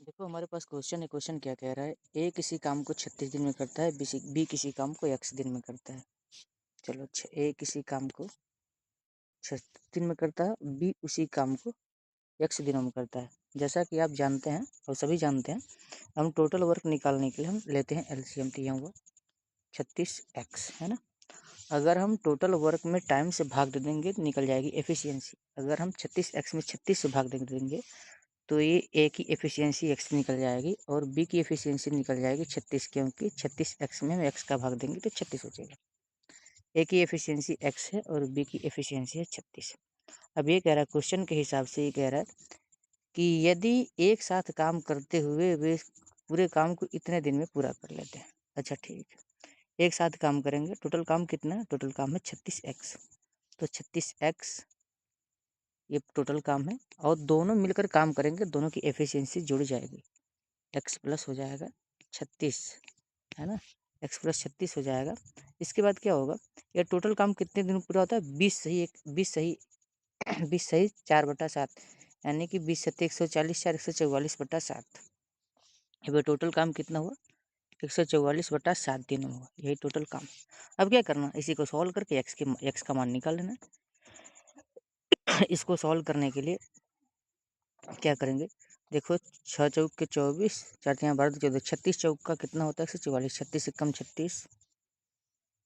देखो हमारे पास क्वेश्चन है। क्वेश्चन क्या कह रहा है? ए किसी काम को 36 दिन में करता है, बी किसी काम को x दिन में करता है। चलो अच्छा, ए किसी काम को 36 दिन में करता है, बी उसी काम को x दिनों में करता है। जैसा कि आप जानते हैं और सभी जानते हैं, हम टोटल वर्क निकालने के लिए हम लेते हैं एलसीएम। तो यहाँ हुआ 36x, है ना। अगर हम टोटल वर्क में टाइम से भाग दे देंगे तो निकल जाएगी एफिशिएंसी। अगर हम 36x में 36 से भाग दे देंगे तो ये ए की एफिशिएंसी x निकल जाएगी और बी की एफिशिएंसी निकल जाएगी 36, क्योंकि 36x में हम x का भाग देंगे तो 36 हो जाएगा। ए की एफिशिएंसी x है और बी की एफिशिएंसी है 36। अब ये कह रहा है, क्वेश्चन के हिसाब से ये कह रहा है कि यदि एक साथ काम करते हुए वे पूरे काम को इतने दिन में पूरा कर लेते हैं। अच्छा ठीक है, एक साथ काम करेंगे। टोटल काम कितना है? टोटल काम है 36x। तो 36x ये टोटल काम है और दोनों मिलकर काम करेंगे, दोनों की एफिशिएंसी जुड़ जाएगी। x प्लस हो जाएगा 36, है ना। x प्लस 36 हो जाएगा। इसके बाद क्या होगा? ये टोटल काम कितने दिन में पूरा होता है? 20 सही 20 सही 4/7, यानी कि 20 सत्ते 140, 4 144/7। ये टोटल काम कितना हुआ? 144/7 दिन में हुआ। यही टोटल काम। अब क्या करना? इसी को सॉल्व करके x का मान निकाल लेना। इसको सॉल्व करने के लिए क्या करेंगे? देखो, 6 चौक के 24, 4 यहाँ 12 14, 36 चौक का कितना होता है? 144। 36 से कम 36,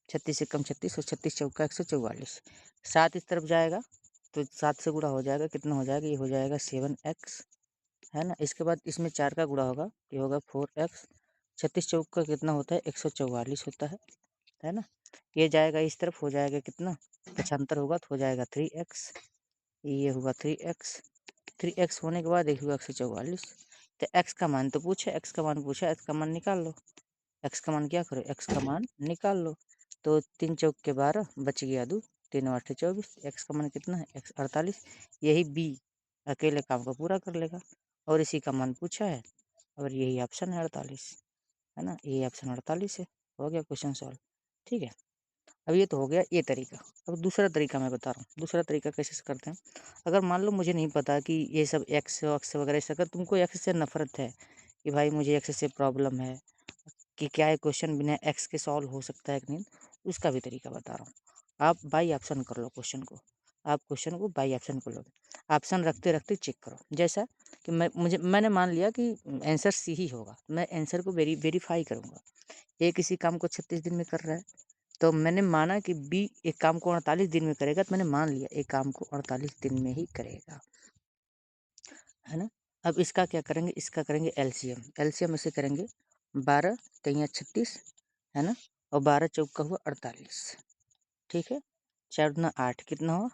36 से कम 36 और 36 चौक का 144। 7 इस तरफ जाएगा तो 7 से गुणा हो जाएगा। कितना हो जाएगा? ये हो जाएगा 7x, है ना। इसके बाद इसमें 4 का गुणा होगा, ये होगा 4x। 36 चौक का कितना होता है? 144 होता है ना। ये जाएगा इस तरफ, हो जाएगा कितना? 75 होगा तो हो जाएगा 3x। ये हुआ 3x। 3x होने के बाद एक हुआ 144। तो x का मान तो पूछा, x का मान पूछा, x का मान निकाल लो। x का मान क्या करो? x का मान निकाल लो। तो 3 चौक के 12 बच गया 2, 3 8 24। x का मान कितना है? x 48। यही b अकेले काम को पूरा कर लेगा और इसी का मान पूछा है और यही ऑप्शन है 48, है ना। यही ऑप्शन 48 है। हो गया क्वेश्चन सॉल्व। ठीक है। अब ये तो हो गया ये तरीका। अब दूसरा तरीका मैं बता रहा हूँ। दूसरा तरीका कैसे से करते हैं? अगर मान लो मुझे नहीं पता कि ये सब एक्स वक्स वगैरह से, अगर तुमको एक्स से नफरत है कि भाई मुझे एक्स से प्रॉब्लम है कि क्या ये क्वेश्चन बिना एक्स के सॉल्व हो सकता है कि नहीं, उसका भी तरीका बता रहा हूँ। आप बाई ऑप्शन कर लो क्वेश्चन को। आप क्वेश्चन को बाई ऑप्शन कर लो। ऑप्शन रखते रखते चेक करो। जैसा कि मैंने मान लिया कि आंसर सी ही होगा, मैं आंसर को वेरीफाई करूँगा। ये किसी काम को 36 दिन में कर रहा है, तो मैंने माना कि बी एक काम को 48 दिन में करेगा, तो मैंने मान लिया एक काम को 48 दिन में ही करेगा, है ना। अब इसका क्या करेंगे? इसका करेंगे एलसीएम। एलसीएम ऐसे करेंगे 12 3 36, है ना, और 12 चौक का हुआ 48। ठीक है। 4 दूना 8 कितना हुआ?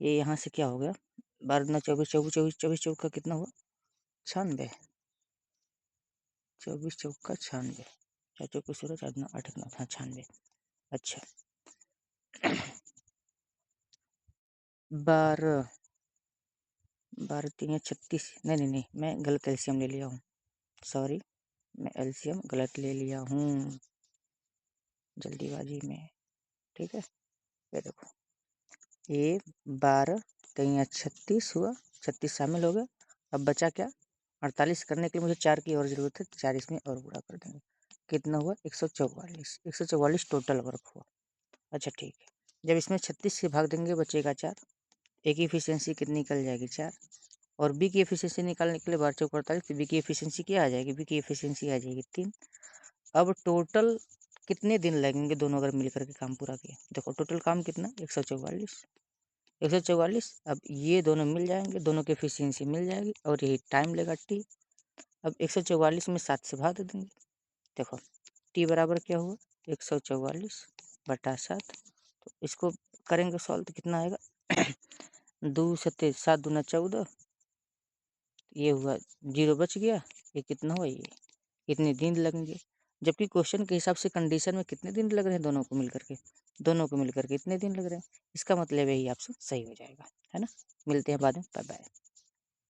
ये यहाँ से क्या हो गया? 12 दूना 24, 24 चौक का कितना हुआ? 96। 24 चौक का 96, 4 चौक 16, 4 दूना 8 9, हाँ 96। अच्छा 12 12 3 36, नहीं, मैं गलत एलसीएम ले लिया हूँ। सॉरी, मैं एलसीएम गलत ले लिया हूँ जल्दीबाजी में। ठीक है, ये देखो, ये 12 3 36 हुआ, 36 शामिल हो गया। अब बचा क्या? 48 करने के लिए मुझे 4 की और ज़रूरत है, तो 4 इसमें और गुणा कर देंगे। कितना हुआ? 144। 144 टोटल वर्क हुआ। अच्छा ठीक है। जब इसमें 36 से भाग देंगे बचेगा 4। ए की एफिशिएंसी कितनी निकल जाएगी? 4। और बी की एफिशिएंसी निकालने के लिए 12 चौक 48, तो बी की एफिशिएंसी क्या आ जाएगी? बी की एफिशिएंसी आ जाएगी 3। अब टोटल कितने दिन लगेंगे दोनों अगर मिलकर के काम पूरा किए? देखो टोटल काम कितना? 144। 144। अब ये दोनों मिल जाएंगे, दोनों की एफिशिएंसी मिल जाएगी और यही टाइम लेगा टी। अब 144 में 7 से भाग दे देंगे। देखो टी बराबर क्या हुआ? 144/7। तो इसको करेंगे सॉल्व तो कितना आएगा? 2 सत्ते 7 दूना 14, ये हुआ 0 बच गया। ये कितना हुआ? ये इतने दिन लगेंगे। जबकि क्वेश्चन के हिसाब से कंडीशन में कितने दिन लग रहे हैं? दोनों को मिलकर के, इतने दिन लग रहे हैं। इसका मतलब यही ऑप्शन सही हो जाएगा, है ना। मिलते हैं बाद में, बाय बाय।